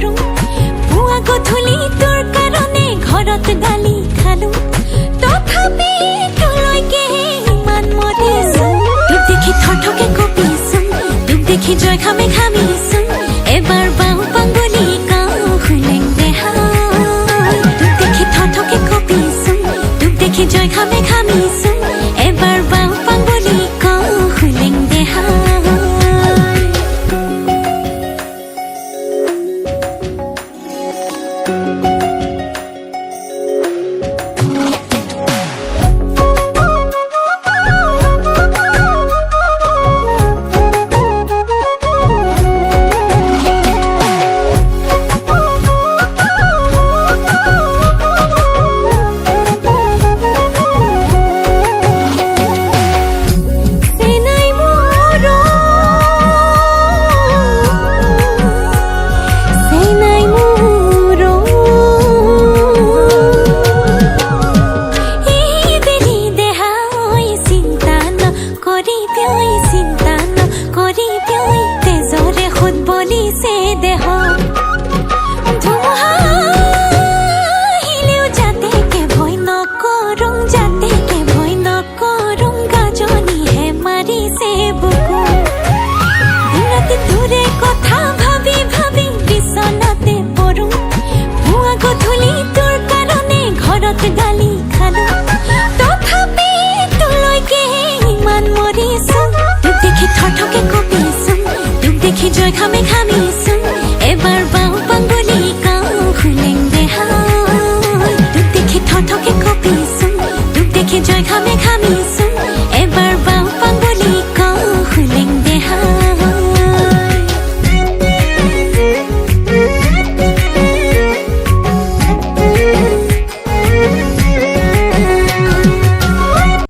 কৰো পুৱা গধূলি তোৰ কাৰণে ঘৰত গালি খালো তথাপি তোলৈকে ইমান মৰিছো তোক দেখি থৰথকে কঁপিছো তোক দেখি জয় খামে খামিছো এবাৰ বাওঁ পাংগুলি গাওঁ খুলেং দেহা তোক দেখি থৰথকে কঁপিছো তোক দেখি জয় খামে খামিছো এবাৰ বাওঁ পাংগুলি গাওঁ খুলেং দেহা গালি খালো তথাপি তোলৈকে ইমান মৰিছো তোক দেখি থৰথকে কঁপিছো তোক দেখি জয় খামে খামিছো এবাৰ বাওঁ পাংগুলি গাওঁ খুলেং দেহা তোক দেখি থৰথকে কঁপিছো তোক দেখি জয় খামে খামিছো